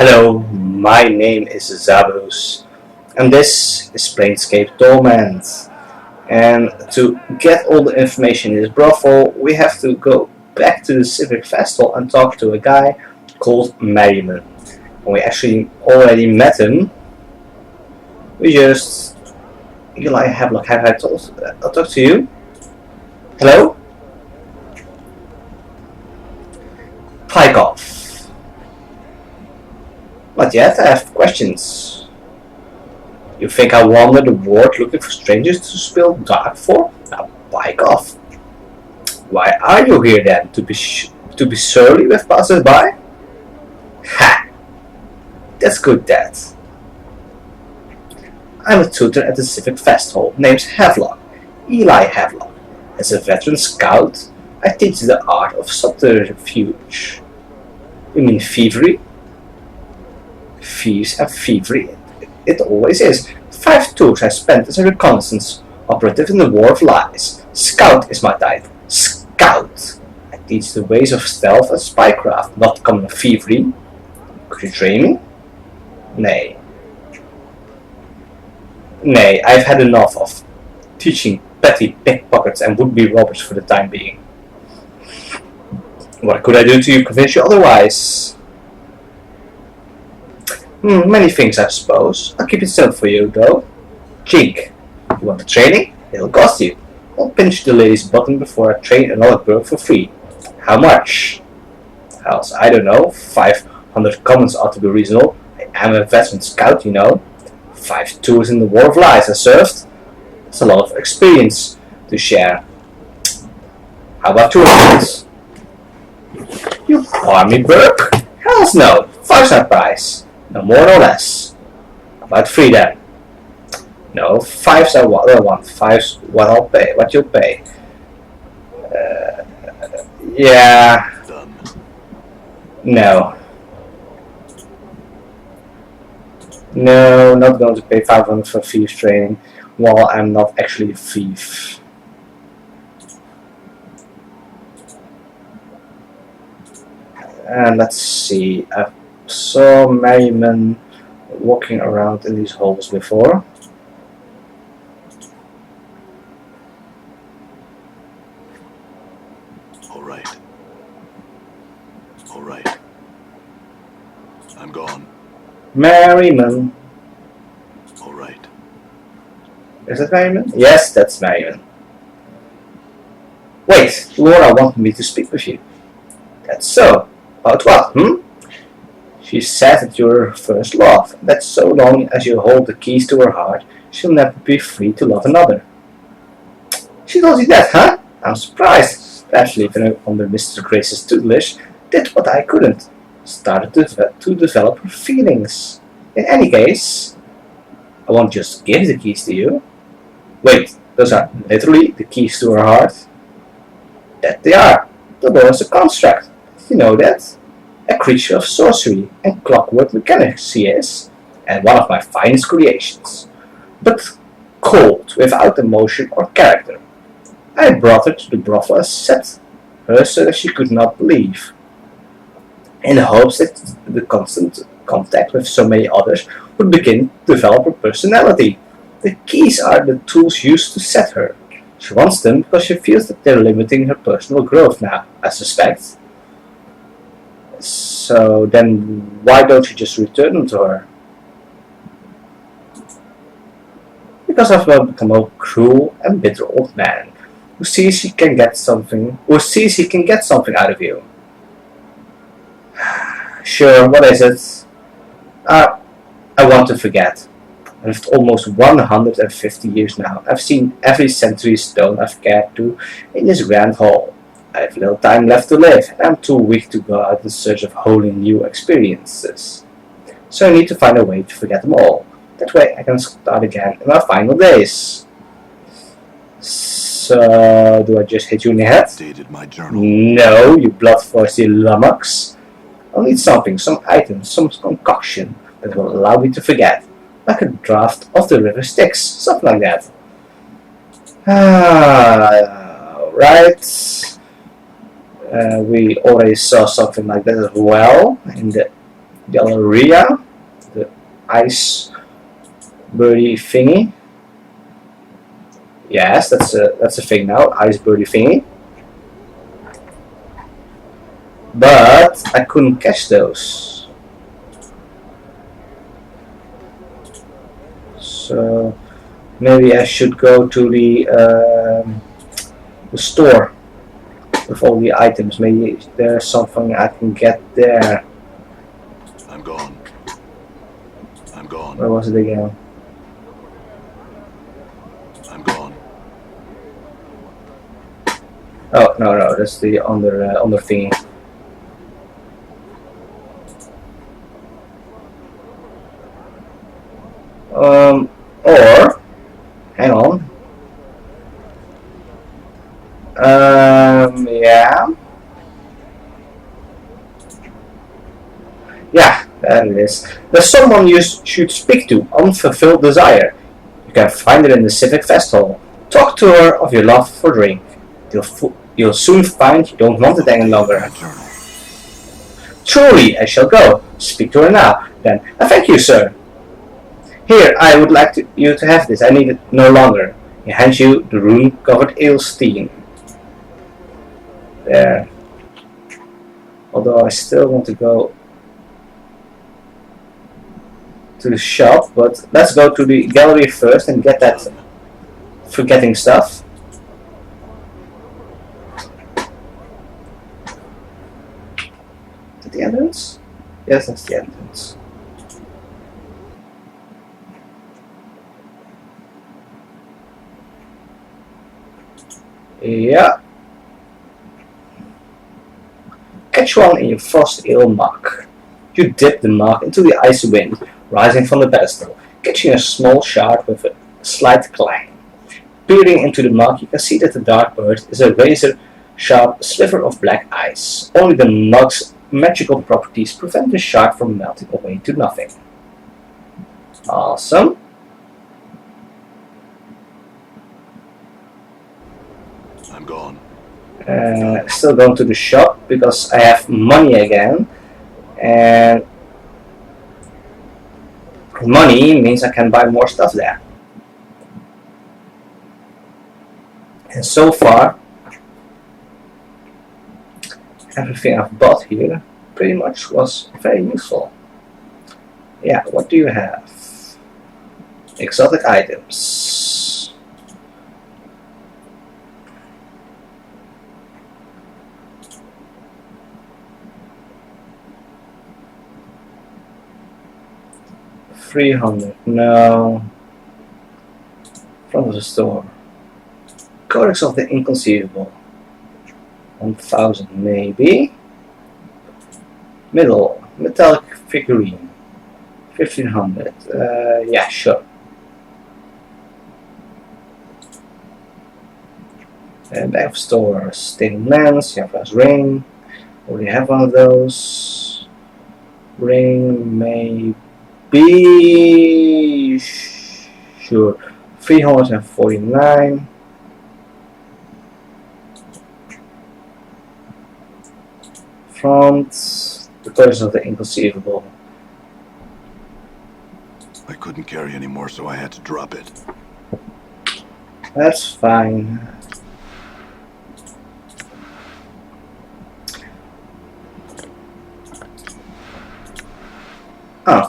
Hello, my name is Zabrus, and this is Planescape Torment. And to get all the information in this brothel, we have to go back to the Civic Festival and talk to a guy called Merriman. And we actually already met him. We just... Eli Havelock, have I talked to you? Hello? Pike off. Not yet, I have questions. You think I wander the world looking for strangers to spill dark for? Now bike off. Why are you here then? To be surly with passers-by? Ha! That's good, Dad. I'm a tutor at the Civic Festival, named Havelock, Eli Havelock. As a veteran scout, I teach the art of subterfuge. You mean thievery? Thieves and thievery, it always is. 5 tours I spent as a reconnaissance operative in the War of Lies. Scout is my title. Scout! I teach the ways of stealth and spycraft, not common thievery. Could you train me? Nay. Nay, I've had enough of teaching petty pickpockets and would-be robbers for the time being. What could I do to convince you otherwise? Many things, I suppose. I'll keep it simple for you, though. Jink. You want the training? It'll cost you. I'll pinch the lady's bottom before I train another bird for free. How much? Else, I don't know. 500 commons ought to be reasonable. I am a veteran scout, you know. 5 tours in the War of Lies I served. That's a lot of experience to share. How about 200? You army Burke? Hells no. 5-star price. No more, no less. About 3 then. No, 5's I want. 5's what I'll pay. What you'll pay. Yeah. No. No, not going to pay 500 for thieves training while I'm not actually a thief. And let's see. I saw Merriman walking around in these halls before. All right. I'm gone. Merriman. All right. Is that Merriman? Yes, that's Merriman. Wait, Laura wanted me to speak with you. That's so. About what, She said that you're her first love, and that so long as you hold the keys to her heart, she'll never be free to love another. She told you that, huh? I'm surprised, especially if I'm under Mr. Grace's tutelage, did what I couldn't. Started to develop her feelings. In any case, I won't just give the keys to you. Wait, those are literally the keys to her heart? That they are. The law is a construct. Did you know that? A creature of sorcery and clockwork mechanics she is, and one of my finest creations. But cold, without emotion or character. I brought her to the brothel and set her so that she could not leave, in the hopes that the constant contact with so many others would begin to develop her personality. The keys are the tools used to set her. She wants them because she feels that they're limiting her personal growth now, I suspect. So then why don't you just return them to her? Because I've become a cruel and bitter old man who sees he can get something out of you. Sure, what is it? I want to forget. I've lived almost 150 years now. I've seen every century stone I've cared to in this grand hall. I have little time left to live, and I'm too weak to go out in search of wholly new experiences. So I need to find a way to forget them all. That way I can start again in my final days. So, do I just hit you in the head? Updated my journal. No, you bloodthirsty lummox. I'll need something, some item, some concoction that will allow me to forget. Like a draft of the river Styx, something like that. Right. We already saw something like that as well in the Galleria, the ice birdie thingy. Yes, that's a thing now, ice birdie thingy. But I couldn't catch those. So maybe I should go to the store with all the items. Maybe there's something I can get there. I'm gone. I'm gone. Where was it again? I'm gone. Oh no, that's the under thingy. Or hang on. Yeah. Yeah, there it is. There's someone you should speak to, unfulfilled desire. You can find it in the Civic Fest Hall. Talk to her of your love for drink. You'll soon find you don't want it any longer. My journal. Truly, I shall go. Speak to her now, then. Thank you, sir. Here, I would like you to have this. I need it no longer. He hands you the rune-covered ale steam. There. Although I still want to go to the shop, but let's go to the gallery first and get that forgetting stuff. Is that the entrance? Yes, that's the entrance. Yeah. Catch one in your frost ale mug. You dip the mug into the icy wind, rising from the pedestal, catching a small shard with a slight clang. Peering into the mug, you can see that the dark bird is a razor-sharp sliver of black ice. Only the mug's magical properties prevent the shard from melting away to nothing. Awesome. I'm gone. Still going to the shop because I have money again, and money means I can buy more stuff there. And so far, everything I've bought here pretty much was very useful. Yeah, what do you have? Exotic items. $300, no. Front of the store. Codex of the Inconceivable. 1,000 maybe. Middle, metallic figurine. 1,500. Yeah, sure. Back of store, stained lens, Java's ring. Already have one of those. Ring, maybe. Sure. 349. Front, the Codex of the Inconceivable. I couldn't carry anymore, so I had to drop it. That's fine. Oh.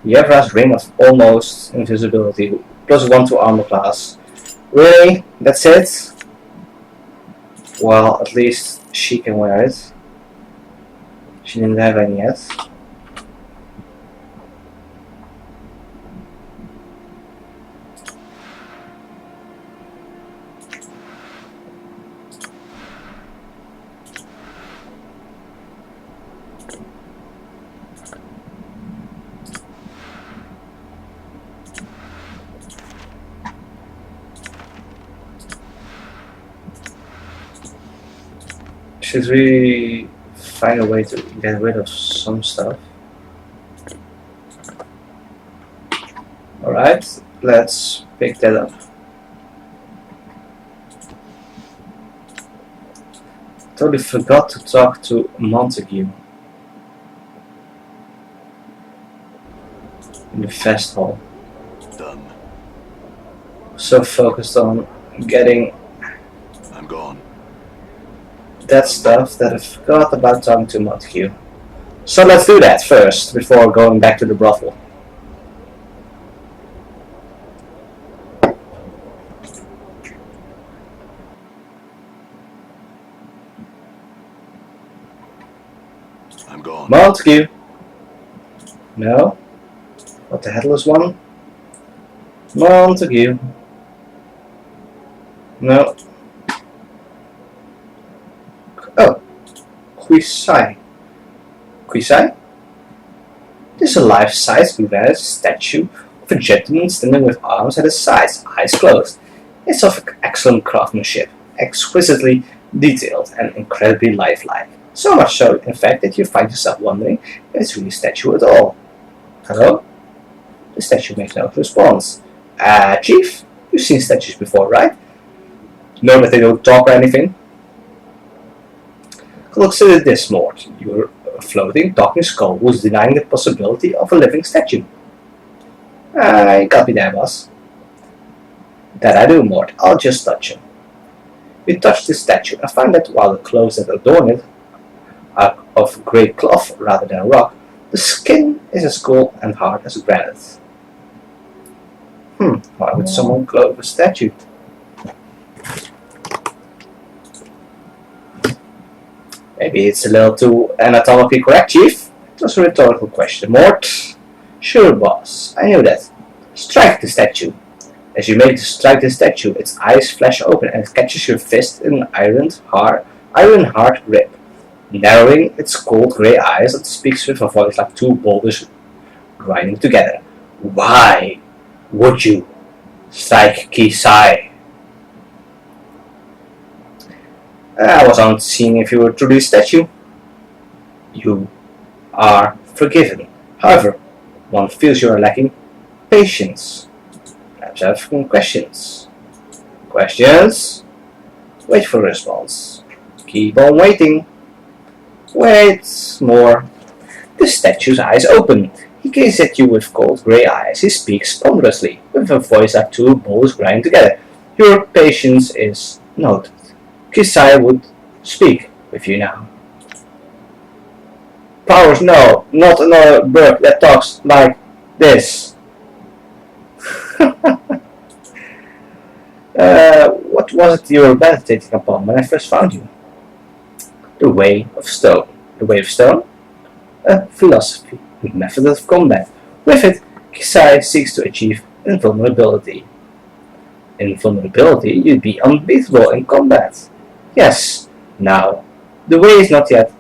Yevra's ring of almost invisibility, +1 to armor class. Really? That's it? Well, at least she can wear it. She didn't have any yet. Should we find a way to get rid of some stuff? Alright, let's pick that up. Totally forgot to talk to Montague. in the fest hall. Done. So focused on getting I'm gone. that stuff that I forgot about talking to Montague. So let's do that first, before going back to the brothel. I'm gone. Montague! No? What the headless one? Montague. No. Oh. Quisai. Quisai? This is a life-size granite statue of a gentleman standing with arms at his sides, eyes closed. It's of excellent craftsmanship, exquisitely detailed and incredibly lifelike. So much so, in fact, that you find yourself wondering if it's really a statue at all. Hello? The statue makes no response. Chief? You've seen statues before, right? Know that they don't talk or anything? Consider this, Mort. You're a floating, talking skull who's denying the possibility of a living statue. You got me there, boss. That I do, Mort. I'll just touch him. You touch the statue and find that while the clothes that adorn it are of grey cloth rather than rock, the skin is as cold and hard as granite. Why would someone clothe a statue? Maybe it's a little too anatomically correct, Chief. It was a rhetorical question, Mort. Sure, boss. I knew that. Strike the statue. As you make to strike the statue, its eyes flash open and it catches your fist in an iron-hard grip. Narrowing its cold grey eyes, it speaks with a voice like two boulders grinding together. Why would you strike Kisai? I was on seeing if you were truly a statue. You are forgiven. However, one feels you are lacking patience. Perhaps I have some questions. Questions? Wait for a response. Keep on waiting. Wait more. The statue's eyes open. He gazes at you with cold grey eyes. He speaks ponderously, with a voice like two bowls grinding together. Your patience is noted. Kisai would speak with you now. Powers, no, not another bird that talks like this. What was it you were meditating upon when I first found you? The Way of Stone. The Way of Stone? A philosophy, a method of combat. With it, Kisai seeks to achieve invulnerability. Invulnerability? You'd be unbeatable in combat. Yes, now, the way is not yet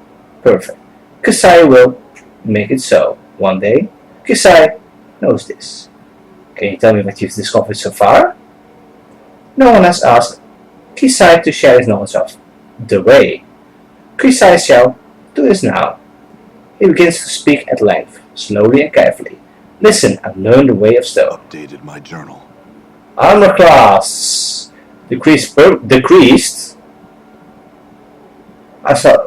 perfect. Kisai will make it so. One day, Kisai knows this. Can you tell me what you've discovered so far? No one has asked Kisai to share his knowledge of the way. Kisai shall do this now. He begins to speak at length, slowly and carefully. Listen and learn the Way of Stone. Updated my journal. Armor class decreased. After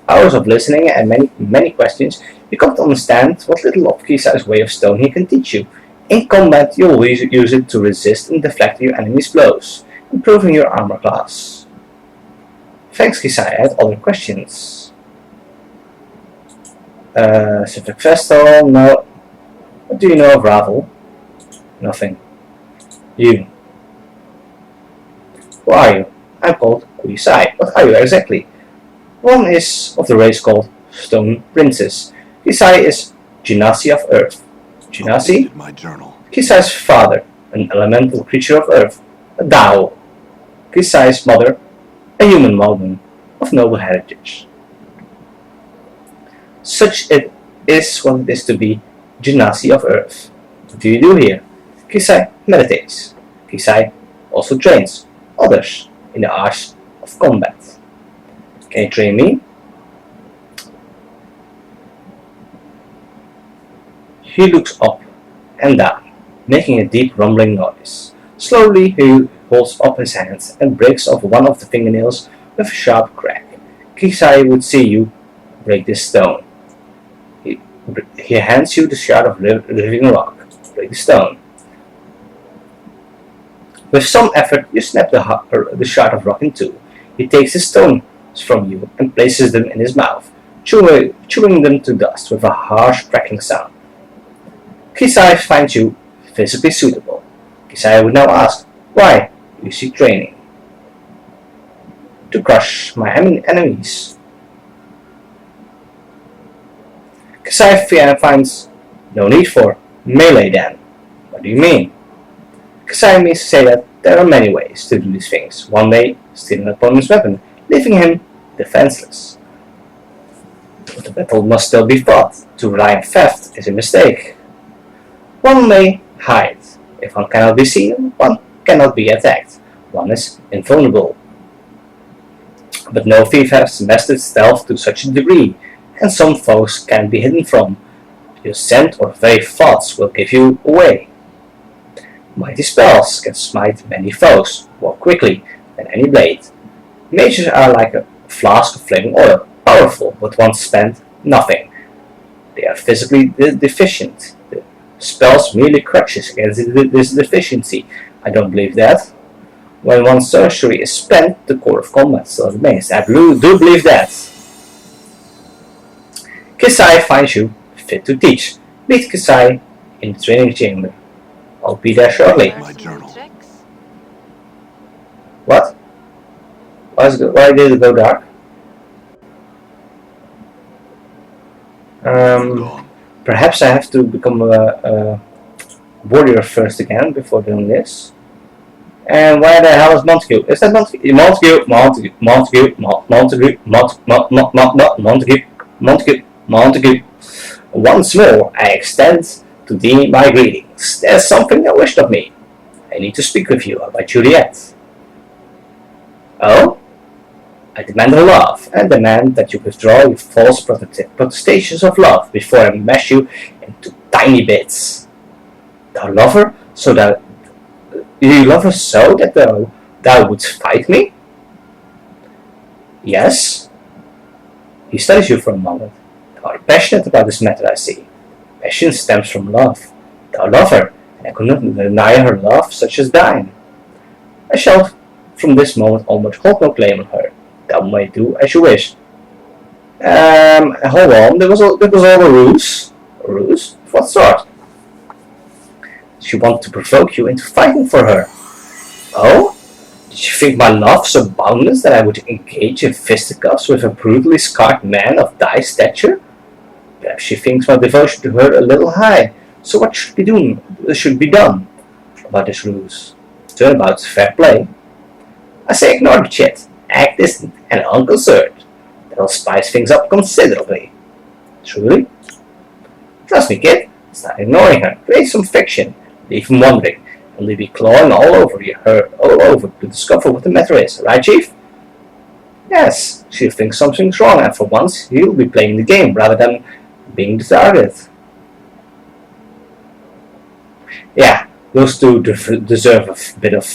hours of listening and many questions, you come to understand what little of Kisai's Way of Stone he can teach you. In combat, you will use it to resist and deflect your enemy's blows, improving your armor class. Thanks, Kisai. I had other questions. Civic Vestal? No. What do you know of Ravel? Nothing. You. Who are you? I'm called Kisai. What are you exactly? One is of the race called Stone Princess. Kisai is Genasi of Earth. Genasi? My journal. Kisai's father, an elemental creature of Earth, a Dao. Kisai's mother, a human woman of noble heritage. Such it is what it is to be Genasi of Earth. What do you do here? Kisai meditates. Kisai also trains others in the arts of combat. Can you train me? He looks up and down, making a deep rumbling noise. Slowly he holds up his hands and breaks off one of the fingernails with a sharp crack. Kisai would see you break this stone. He hands you the shard of living rock. Break the stone. With some effort, you snap the shard of rock in two. He takes the stones from you and places them in his mouth, chewing them to dust with a harsh crackling sound. Kisai finds you physically suitable. Kisai would now ask, why do you seek training? To crush my enemies. Kisai finds no need for melee then. What do you mean? Kisai means to say that there are many ways to do these things. One way, steal an opponent's weapon, leaving him defenseless. But the battle must still be fought. To rely on theft is a mistake. One may hide. If one cannot be seen, one cannot be attacked. One is invulnerable. But no thief has mastered stealth to such a degree, and some foes can be hidden from. Your scent or very thoughts will give you away. Mighty spells can smite many foes more quickly than any blade. Mages are like a flask of flaming oil, powerful, but once spent, nothing. They are physically deficient. The spells merely crutches against this deficiency. I don't believe that. When one's sorcery is spent, the core of combat still remains. I do believe that. Kisai finds you fit to teach. Meet Kisai in the training chamber. I'll be there shortly. My journal. What? Why did it go dark? Perhaps I have to become a warrior first again before doing this. And why the hell is Montague? Is that Montague? Montague. Once more, I extend to thee my greetings. There's something I wished of me. I need to speak with you about Juliet. Oh? I demand her love, and demand that you withdraw your false protestations of love before I mash you into tiny bits. Thou love her, so that you love her so that thou wouldst fight me? Yes. He studies you for a moment. Thou art passionate about this matter, I see. Passion stems from love. Thou love her, and I could not deny her love such as thine. I shall, from this moment onward, hold no claim on her. Thou may do as you wish. Hold on, there was all a ruse. A ruse? Of what sort? She wanted to provoke you into fighting for her. Oh? Did she think my love so boundless that I would engage in fisticuffs with a brutally scarred man of thy stature? Perhaps she thinks my devotion to her a little high. So what should be done about this ruse? Turn about fair play. I say ignore the chit. Act distant and unconcerned. That'll spice things up considerably. Truly? Trust me, kid. Start ignoring her. Create some fiction. Leave him wondering. And leave me clawing all over to discover what the matter is. Right, Chief? Yes. She'll think something's wrong, and for once he'll be playing the game rather than being the target. Yeah, those two deserve a bit of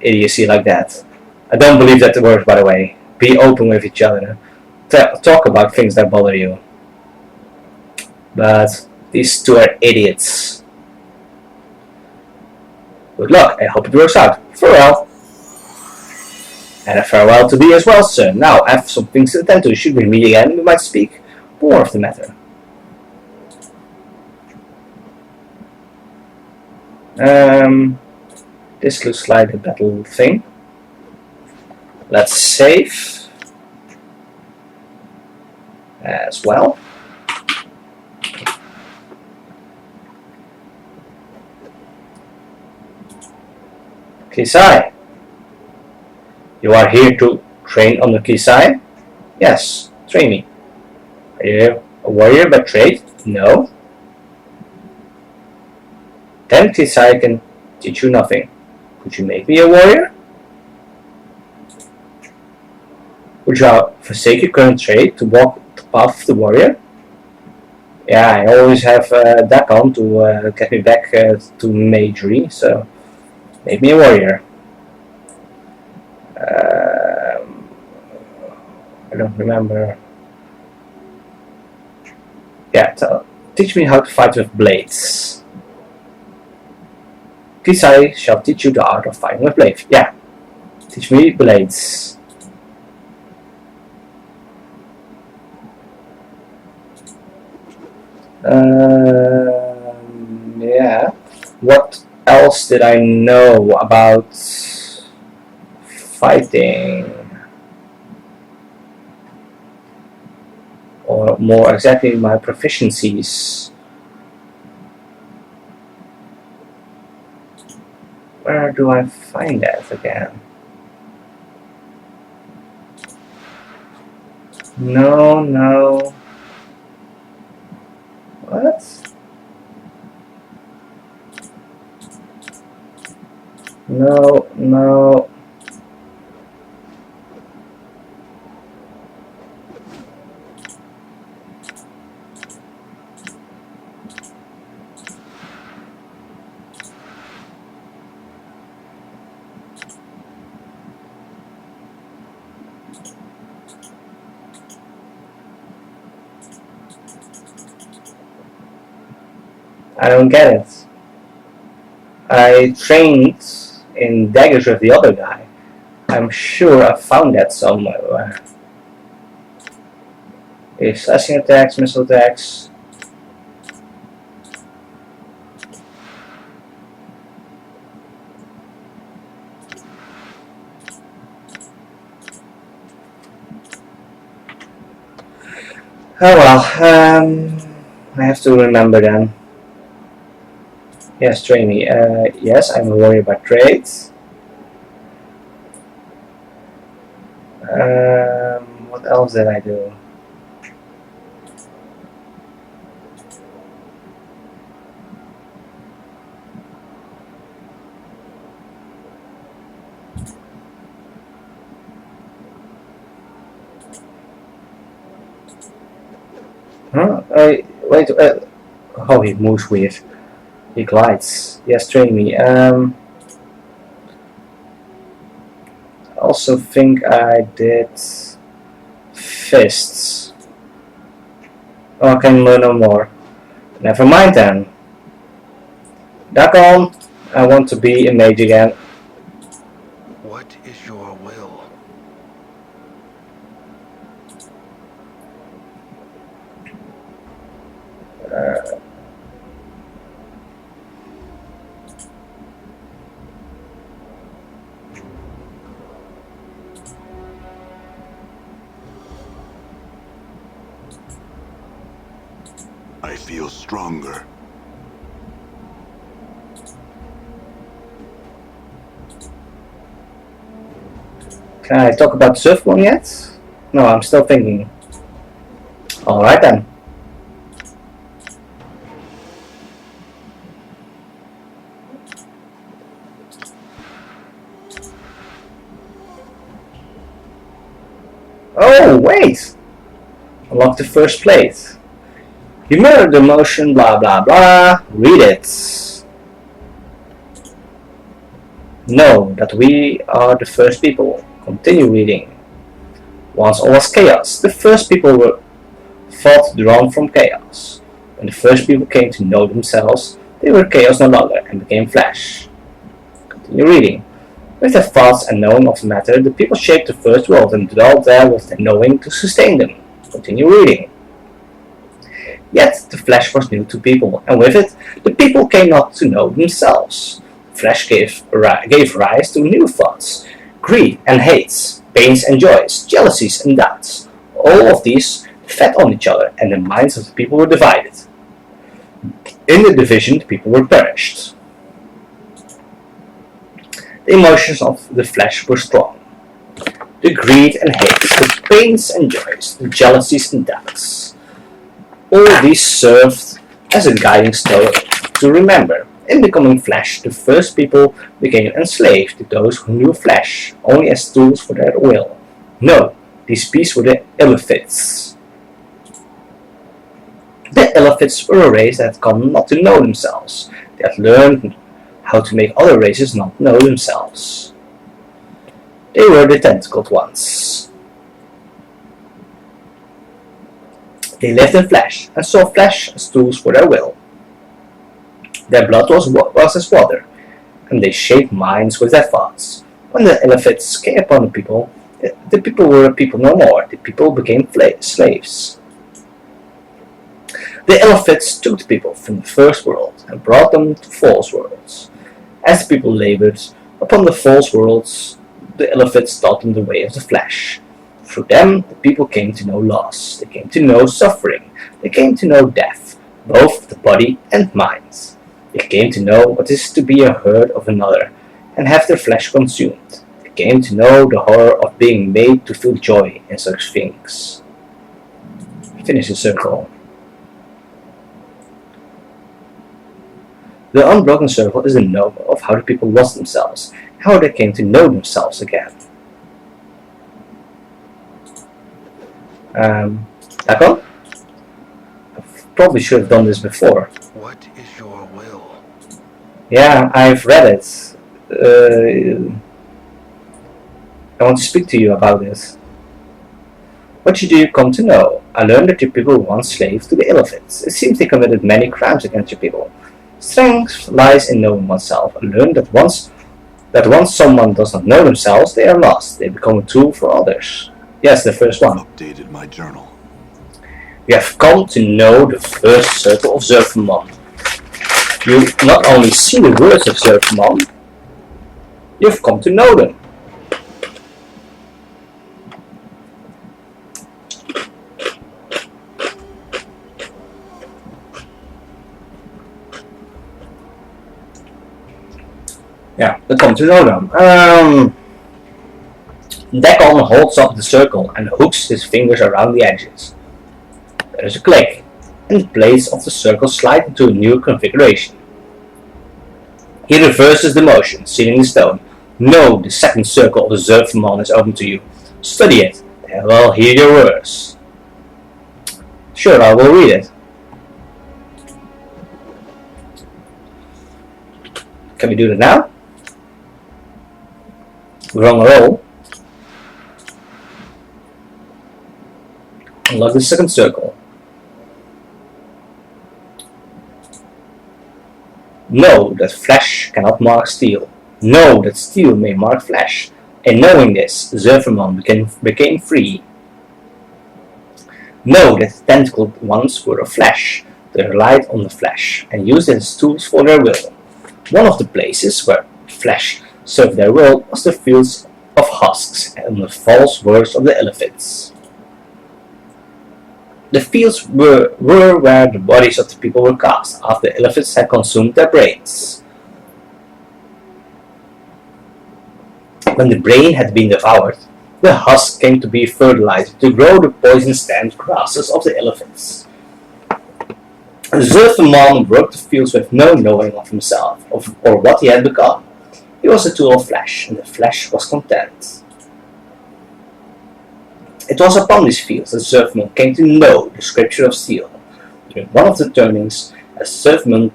idiocy like that. I don't believe that works, by the way. Be open with each other. Talk about things that bother you. But these two are idiots. Good luck. I hope it works out. Farewell. And a farewell to thee as well, sir. Now, I have some things to attend to. Should we meet again, we might speak more of the matter. This looks like a battle thing. Let's save as well. Kisai, you are here to train under Kisai? Yes, train me. Are you a warrior by trade? No. Then Kisai can teach you nothing. Could you make me a warrior? Would you forsake your current trade to walk the path of the warrior? Yeah, I always have that on to get me back to magery, so make me a warrior. I don't remember. Yeah, teach me how to fight with blades. Kisai shall teach you the art of fighting with blades. Yeah, teach me blades. Yeah. What else did I know about fighting? Or more exactly, my proficiencies. Where do I find that again? No. What? No. I don't get it. I trained in daggers with the other guy. I'm sure I found that somewhere. Slashing attacks, missile attacks. Oh well, I have to remember then. Yes, train me. Yes, I'm worried about trades. What else did I do? Huh? Wait. Oh, he moves weird. He glides. Yes, train me. I also think I did fists. Oh, I can learn no more. Never mind then. Dagon, I want to be a mage again. What is your will? I feel stronger. Can I talk about Surfbone yet? No, I'm still thinking. Alright then. Oh, wait! Unlock the first plate. You mirror the motion, blah blah blah. Read it. Know that we are the first people. Continue reading. Once all was chaos. The first people were thought drawn from chaos. When the first people came to know themselves, they were chaos no longer and became flesh. Continue reading. With their thoughts and knowing of the matter, the people shaped the first world and dwelt there with their knowing to sustain them. Continue reading. Yet the flesh was new to people, and with it, the people came not to know themselves. Flesh gave rise to new thoughts, greed and hates, pains and joys, jealousies and doubts. All of these fed on each other, and the minds of the people were divided. In the division, the people were perished. The emotions of the flesh were strong. The greed and hates, the pains and joys, the jealousies and doubts. All these served as a guiding star to remember. In becoming flesh, the first people became enslaved to those who knew flesh only as tools for their will. No, these beasts were the Illithids. The Illithids were a race that had come not to know themselves. They had learned how to make other races not know themselves. They were the tentacled ones. They lived in flesh, and saw flesh as tools for their will. Their blood was as water, and they shaped minds with their thoughts. When the Illithids came upon the people were a people no more. The people became slaves. The Illithids took the people from the first world and brought them to false worlds. As the people labored upon the false worlds, the Illithids taught them the way of the flesh. Through them, the people came to know loss. They came to know suffering. They came to know death, both the body and mind. They came to know what it is to be a herd of another and have their flesh consumed. They came to know the horror of being made to feel joy in such things. Finish the circle. The unbroken circle is the novel of how the people lost themselves, how they came to know themselves again. Back on? I probably should have done this before. What is your will? Yeah, I've read it. I want to speak to you about it. What did you come to know? I learned that your people were once slaves to the Illithids. It seems they committed many crimes against your people. Strength lies in knowing oneself. I learned that once someone does not know themselves, they are lost. They become a tool for others. Yes, the first one. Updated my journal. You have come to know the first circle of Zerfamon. You not only see the words of Zerfamon, you have come to know them. Yeah, you come to know them. Dagon holds up the circle and hooks his fingers around the edges. There is a click, and the blades of the circle slide into a new configuration. He reverses the motion, sealing the stone. No, the second circle of the Zerfamon is open to you. Study it, and we'll hear your words. Sure, I will read it. Can we do that now? Wrong roll. Unlock the second circle. Know that flesh cannot mark steel. Know that steel may mark flesh. And knowing this, Zerfamon became free. Know that the tentacled ones were of flesh. They relied on the flesh and used it as tools for their will. One of the places where flesh served their will was the fields of husks and the false words of the Illithids. The fields were where the bodies of the people were cast after the Illithids had consumed their brains. When the brain had been devoured, the husk came to be fertilized to grow the poison-stained grasses of the Illithids. Zerfamon worked the fields with no knowing of himself or what he had become. He was a tool of flesh, and the flesh was content. It was upon these fields that Zerfamon came to know the scripture of steel. During one of the turnings, as Zerfamon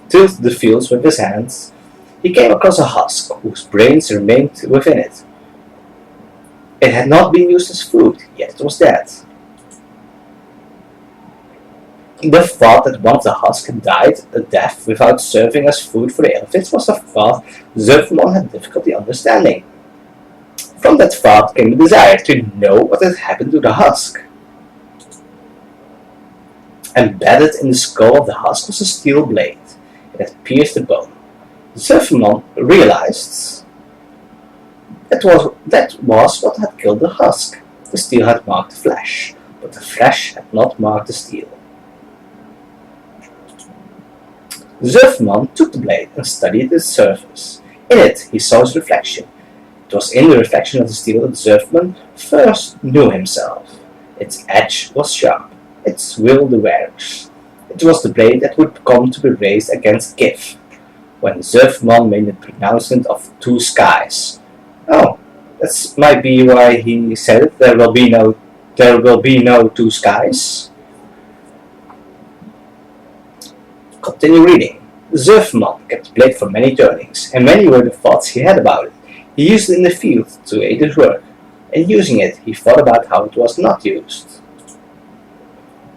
tilled the fields with his hands, he came across a husk whose brains remained within it. It had not been used as food, yet it was dead. The thought that one of the husks had died a death without serving as food for the Illithids was a thought Zerfamon had difficulty understanding. From that thought came the desire to know what had happened to the husk. Embedded in the skull of the husk was a steel blade. It had pierced the bone. Zerfamon realized that was what had killed the husk. The steel had marked the flesh, but the flesh had not marked the steel. Zerfamon took the blade and studied its surface. In it he saw his reflection. It was in the reflection of the steel that Zerfamon first knew himself. Its edge was sharp, its will the wearer's. It was the blade that would come to be raised against Gif, when Zerfamon made the pronouncement of two skies. Oh, that might be why he said it. There will be no two skies. Continue reading. Zerfamon kept the blade for many turnings, and many were the thoughts he had about it. He used it in the field to aid his work. and using it, he thought about how it was not used.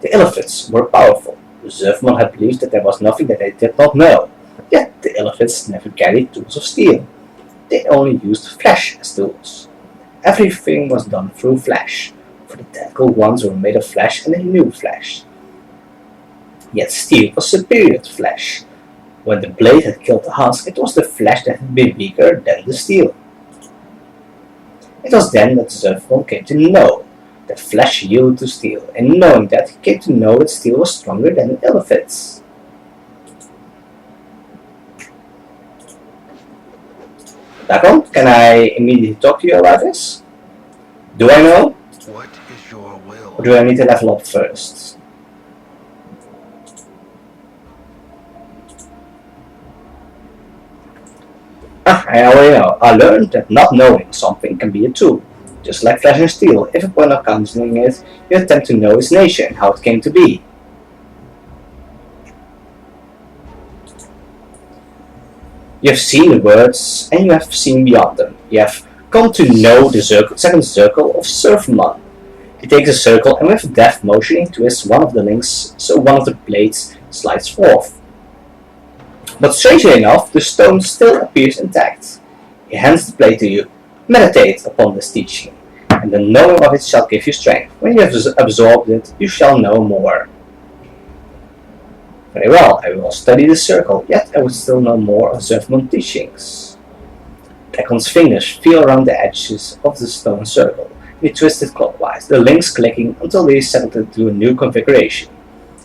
The Illithids were powerful. Zerfman had believed that there was nothing that they did not know, yet the Illithids never carried tools of steel. They only used flesh as tools. Everything was done through flesh, for the tentacle ones were made of flesh and they knew flesh. Yet steel was superior to flesh. When the blade had killed the husk, it was the flesh that had been weaker than the steel. It was then that Zerfman came to know that flesh yielded to steel, and knowing that, he came to know that steel was stronger than the Illithids. Dagon, can I immediately talk to you about this? Do I know? What is your will? Or do I need to level up first? I already know. I learned that not knowing something can be a tool. Just like flesh and steel, if upon encountering it, you attempt to know its nature and how it came to be. You have seen the words, and you have seen beyond them. You have come to know the second circle of Surfman. He takes a circle and with a deft motion he twists one of the links so one of the blades slides forth. But strangely enough, the stone still appears intact. He hands the blade to you. Meditate upon this teaching, and the knowing of it shall give you strength. When you have absorbed it, you shall know more. Very well, I will study the circle, yet I would still know more of Zerfman's teachings. Dagon's fingers feel around the edges of the stone circle. He twists it clockwise, the links clicking until they settle into a new configuration.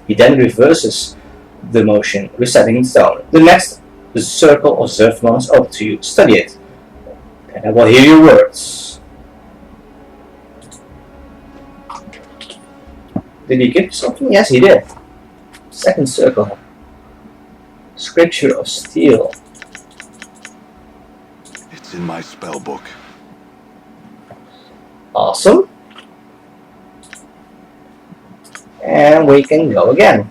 He then reverses the motion, resetting the stone. The next circle of Zerfman is open to you. Study it, and I will hear your words. Did he give something? Yes, he did. Second circle. Scripture of Steel. It's in my spell book. Awesome. And we can go again.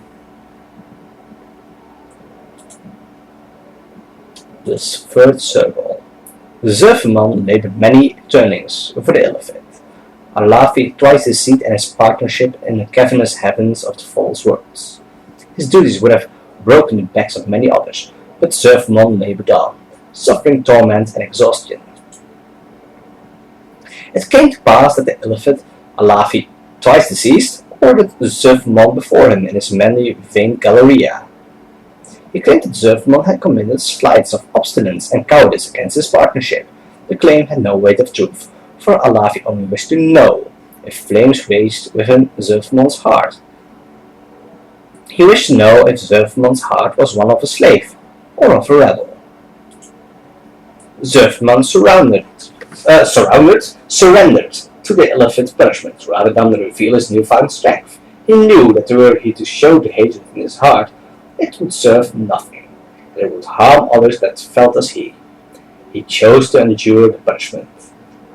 This third circle. Zerfman labored many turnings for the Illithid. Alafi twice his seat and his partnership in the cavernous heavens of the false worlds. His duties would have broken the backs of many others, but Zerfman labored on, suffering torment and exhaustion. It came to pass that the Illithid, Alafi, twice deceased, ordered Zerfman before him in his many vain Galleria. He claimed that Zerfman had committed flights of obstinance and cowardice against his partnership. The claim had no weight of truth, for Alafi only wished to know if flames raged within Zerfman's heart. He wished to know if Zerfman's heart was one of a slave or of a rebel. Zerfman surrendered to the Illithid punishment rather than reveal his newfound strength. He knew that were he to show the hatred in his heart, it would serve nothing, and it would harm others that felt as he. He chose to endure the punishment,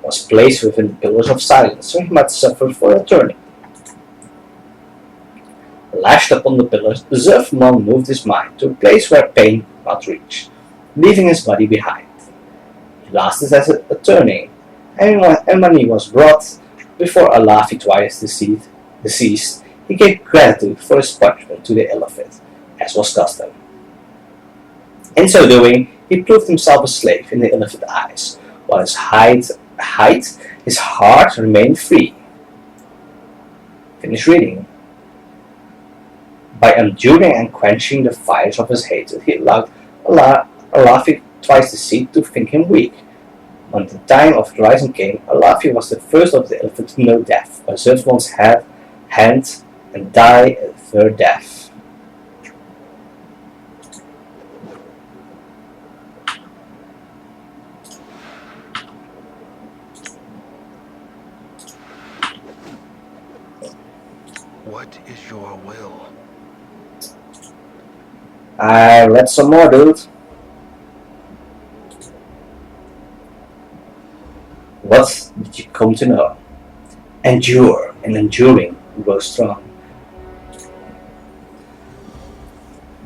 was placed within the pillars of silence, so he might suffer for eternity. Lashed upon the pillars, Zerfman moved his mind to a place where pain could not reach, leaving his body behind. He lasted as a turning, and when he was brought before Alafi twice deceased, he gave gratitude for his punishment to the Illithid, as was custom. In so doing, he proved himself a slave in the Illithid eyes, while his his heart remained free. Finish reading. By enduring and quenching the fires of his hatred, he allowed Alafi twice deceased to think him weak. When the time of the rising came, Alafi was the first of the Illithid to know death, by Zerfman's hand and die a third death. What is your will? I read some more, dude. What did you come to know? Endure, and enduring grow strong.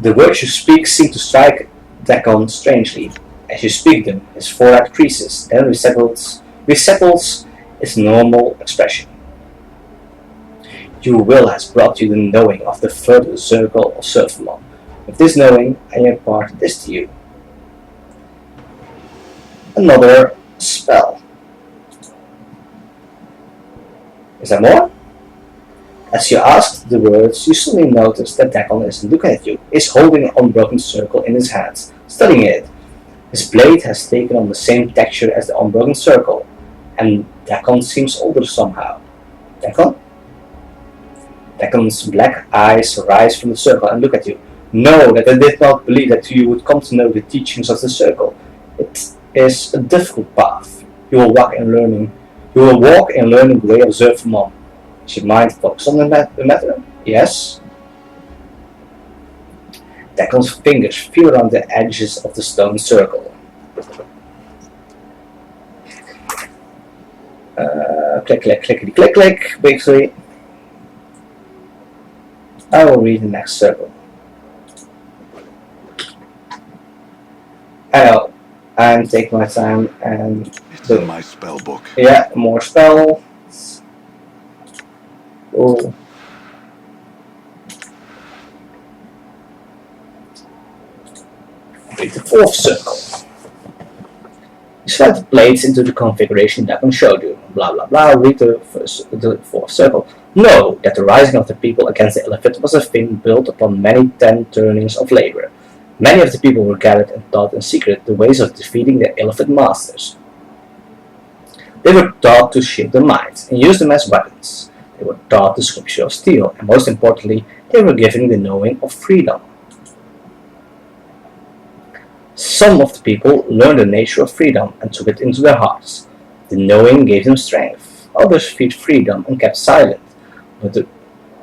The words you speak seem to strike Dagon strangely. As you speak them, his forehead creases, then resettles its normal expression. Your will has brought you the knowing of the third circle of Surfmon. With this knowing, I impart this to you. Another spell. Is there more? As you asked the words, you suddenly noticed that Dakon isn't looking at you. He's holding an unbroken circle in his hands, studying it. His blade has taken on the same texture as the unbroken circle, and Dakon seems older somehow. Dakon? Dakon's black eyes rise from the circle and look at you. Know that I did not believe that you would come to know the teachings of the circle. It is a difficult path. You will walk in learning the way of Zerfamon. Is your mind focused on the matter? Yes? Dakon's fingers feel around the edges of the stone circle. Click, click, clickety, click, click, basically. I will read the next circle. I know, I'm taking my time and It's in my spell book. Yeah, more spell. Oh. Read the fourth circle. You slide the blades into the configuration that I showed you. Blah blah blah. Read the fourth circle. Know that the rising of the people against the Illithid was a thing built upon many 10 turnings of labor. Many of the people were gathered and taught in secret the ways of defeating their Illithid masters. They were taught to shield their minds and use them as weapons. They were taught the scripture of steel, and most importantly, they were given the knowing of freedom. Some of the people learned the nature of freedom and took it into their hearts. The knowing gave them strength. Others feared freedom and kept silent. But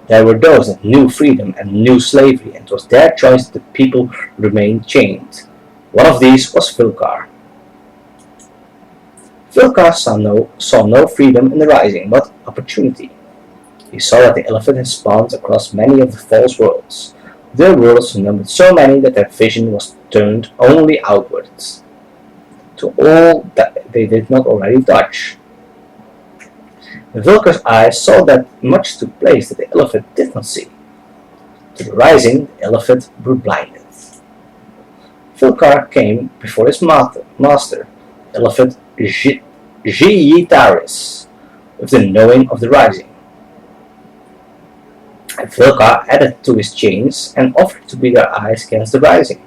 there were those that knew freedom and knew slavery, and it was their choice that the people remained chained. One of these was Vilkar. Vilkar saw no freedom in the rising, but opportunity. He saw that the Illithid had spawned across many of the false worlds. Their worlds numbered so many that their vision was turned only outwards, to all that they did not already touch. Vilkar's eyes saw that much took place that the Illithid did not see. To the rising, the Illithid were blinded. Vilkar came before his master, Illithid Jiyitaris, with the knowing of the rising. Vilkar added to his chains and offered to be their eyes against the rising.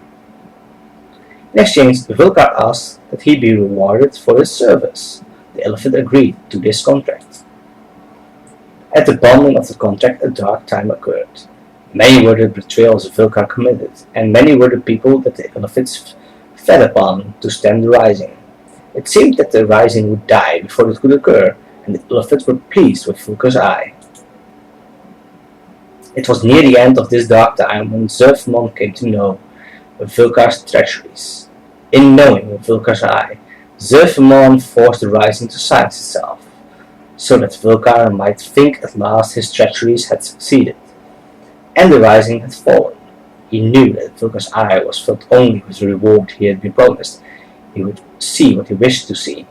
In exchange, Vilkar asked that he be rewarded for his service. The Illithid agreed to this contract. At the bonding of the contract, a dark time occurred. Many were the betrayals Vilkar committed, and many were the people that the Illithids fed upon to stem the rising. It seemed that the rising would die before it could occur, and the Illithids were pleased with Vilkar's eye. It was near the end of this dark time when Zerfmon came to know Vilkar's treacheries. In knowing Vilkar's eye, Zerfmon forced the rising to silence itself, so that Vilkar might think at last his treacheries had succeeded, and the rising had fallen. He knew that Vilkar's eye was filled only with the reward he had been promised. He would see what he wished to see.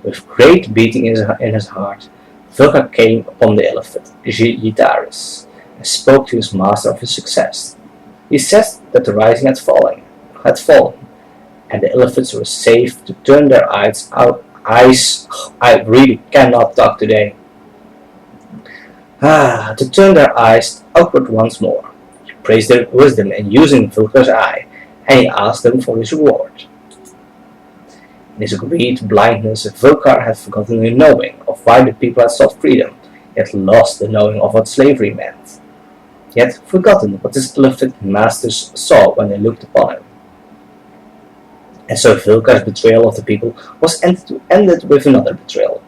With great beating in his heart, Vilkar came upon the Illithid, Jiyitaris, and spoke to his master of his success. He said that the rising had fallen, and the Illithids were safe to turn their eyes out. I really cannot talk today. To turn their eyes outward once more. He praised their wisdom in using Vilkar's eye, and he asked them for his reward. In his great blindness, Vilkar had forgotten the knowing of why the people had sought freedom, yet lost the knowing of what slavery meant, yet forgotten what his Illithid masters saw when they looked upon him. And so Vilkar's betrayal of the people was ended with another betrayal.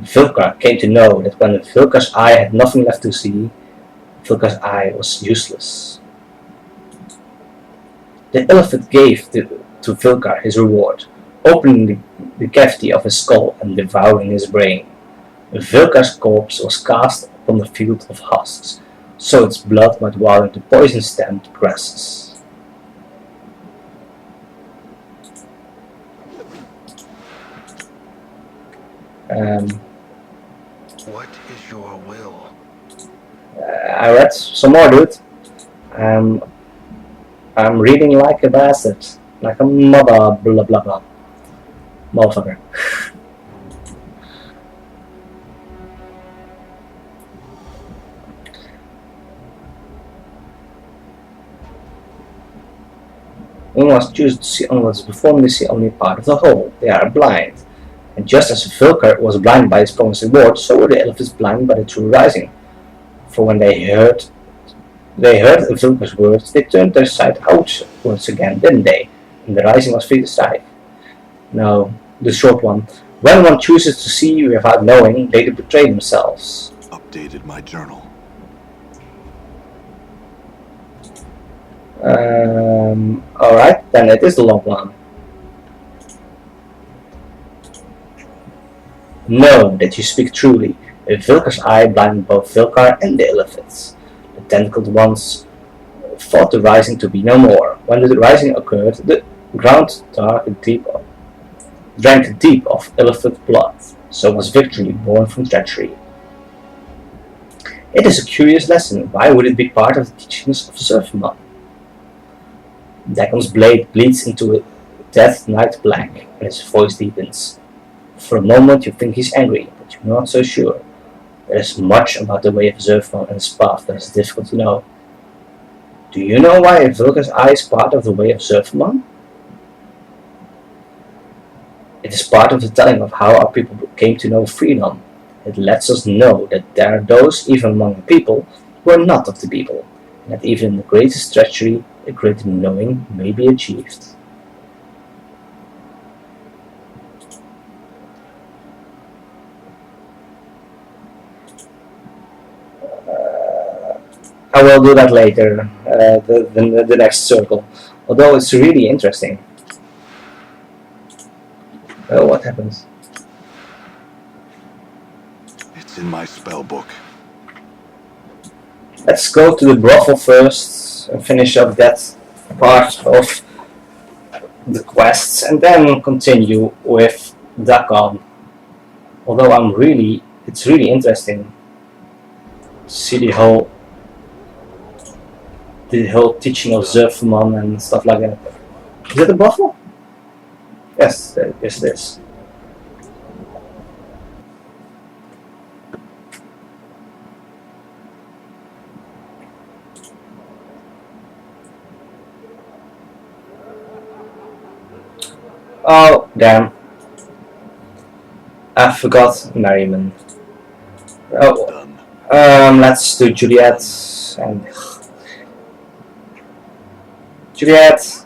Vilkar came to know that when Vilkar's eye had nothing left to see, Vilkar's eye was useless. The Illithid gave to Vilkar his reward, opening the cavity of his skull and devouring his brain. Vilkar's corpse was cast upon the field of husks, so its blood might water the poison-stamped grasses. What is your will? I read some more, dude. I'm reading like a bastard, like a mother, blah blah blah, motherfucker. One must choose to see onwards before they see only part of the whole. They are blind. And just as Vilker was blind by his promising word, so were the elephants blind by the true rising. For when they heard Vilker's words, they turned their sight outwards again, didn't they? And the rising was free to strike. No, the short one. When one chooses to see without knowing, they betray themselves. Updated my journal. Alright, then it is the long one. Know that you speak truly. Vilker's eye blinded both Vilkar and the elephants. The tentacled ones thought the rising to be no more. When the rising occurred, the ground drank deep of elephant blood. So was victory born from treachery. It is a curious lesson. Why would it be part of the teachings of Zerfman? Dagon's blade bleeds into a death night black, and his voice deepens. For a moment you think he's angry, but you're not so sure. There is much about the way of Zerfman and his path that is difficult to know. Do you know why Vilker's eye is part of the way of Zerfman? It is part of the telling of how our people came to know freedom. It lets us know that there are those, even among the people, who are not of the people, and that even in the greatest treachery, a greater knowing may be achieved. I will do that later, the next circle, although it's really interesting. Oh, what happens? It's in my spell book. Let's go to the brothel first and finish up that part of the quests and then continue with Dagon. Although it's really interesting to see the whole teaching of Zerfman and stuff like that. Is it a brothel? Yes, yes it is. Oh, damn. I forgot Merriman. Oh, let's do Juliet and Juliet.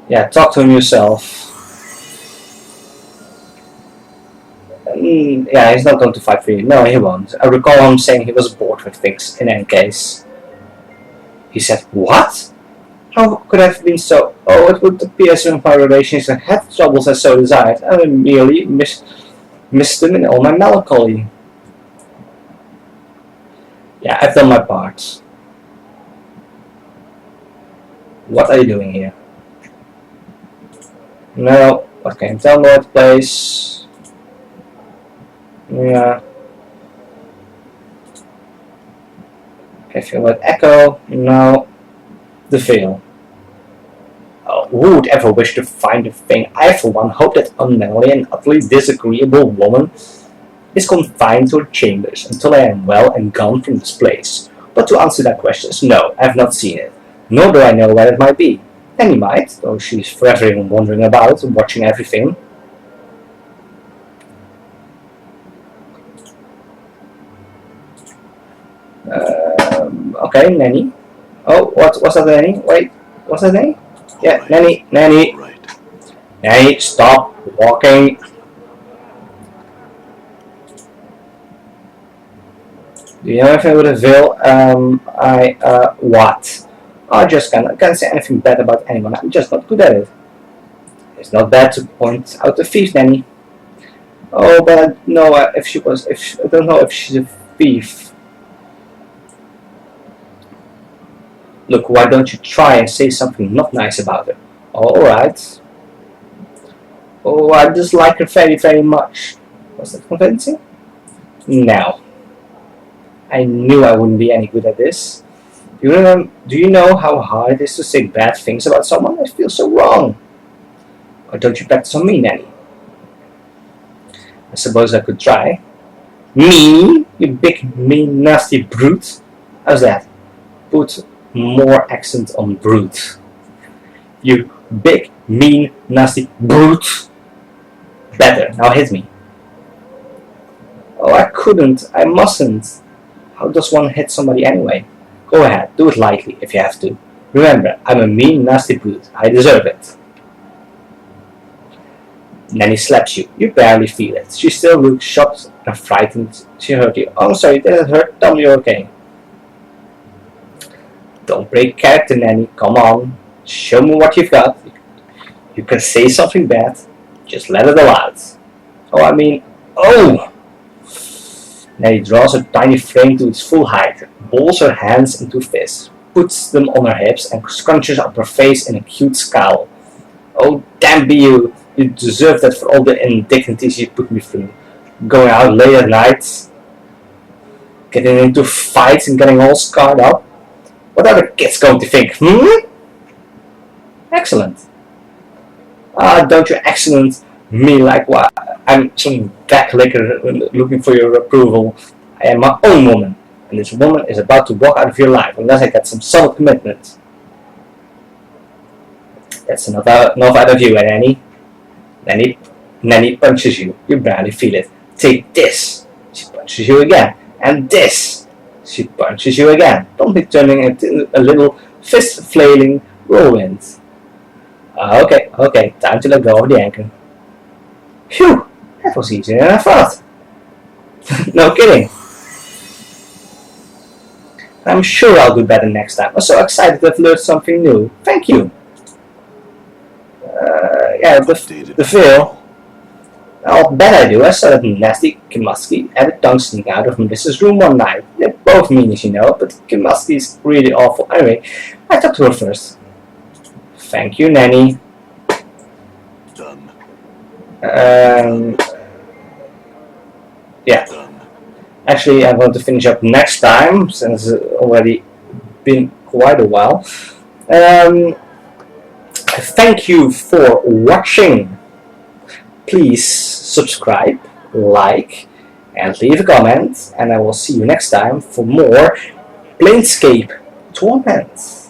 Yeah, talk to him yourself. Yeah, he's not going to fight for you. No, he won't. I recall him saying he was bored with things in any case. He said, what? How could I have been so... Oh, it would appear as if my relations had troubles as so desired. I merely missed them in all my melancholy. Yeah, I've done my part. What are you doing here? No, what can you tell me about the place? Yeah. Can you feel about Echo? No. The Veil. Oh, who would ever wish to find the thing? I, for one, hope that unmanly and utterly disagreeable woman is confined to her chambers until I am well and gone from this place. But to answer that question, no, I have not seen it. Nor do I know where it might be. Annie might, though she's forever wandering about, watching everything. Okay, Nanny. Oh, what was that, Nanny? Wait, what's that, Nanny? Yeah, right. Nanny. Right. Nanny, stop walking. Do you know anything with a veil? What? I just can't say anything bad about anyone. I'm just not good at it. It's not bad to point out a thief, Nanny. Oh, but I don't know if she's a thief. Look, why don't you try and say something not nice about her? Alright. Oh, I dislike her very, very much. Was that convincing? No. I knew I wouldn't be any good at this. Do you know how hard it is to say bad things about someone? I feel so wrong. Or don't you practice on me, Nanny? I suppose I could try. Me? You big, mean, nasty brute? How's that? Put more accent on brute. You big, mean, nasty brute. Better. Now hit me. Oh, I couldn't. I mustn't. How does one hit somebody anyway? Go ahead. Do it lightly if you have to. Remember, I'm a mean, nasty brute. I deserve it. Nanny slaps you. You barely feel it. She still looks shocked and frightened. She hurt you. Oh, I'm sorry. Did it hurt? Tell me you're okay. Don't break character, Nanny. Come on. Show me what you've got. You can say something bad. Just let it all out. Oh, I mean... Oh! Nanny draws her tiny frame to its full height, balls her hands into fists, puts them on her hips, and scrunches up her face in a cute scowl. Oh, damn be you! You deserve that for all the indignities you put me through. Going out late at night, getting into fights and getting all scarred up. What are the kids going to think, Excellent. Don't you excellent me like what? I'm some backlicker looking for your approval. I am my own woman, and this woman is about to walk out of your life unless I get some solid commitment. That's enough out of you, Nanny. Nanny punches you. You barely feel it. Take this. She punches you again. And this. She punches you again. Don't be turning into a little fist-flailing whirlwind. Okay. Time to let go of the anchor. Phew. That was easier than I thought. No kidding. I'm sure I'll do better next time. I'm so excited to have learned something new. Thank you. Yeah, the feel. I'll bet I do. I saw that nasty Kimaski had a tongue sneak out of Melissa's room one night. They're both meanies, you know, but Kimaski's really awful. Anyway, I talked to her first. Thank you, Nanny. Done. Yeah. Done. Actually, I'm going to finish up next time, since it's already been quite a while. Thank you for watching. Please subscribe, like, and leave a comment, and I will see you next time for more Planescape Torment.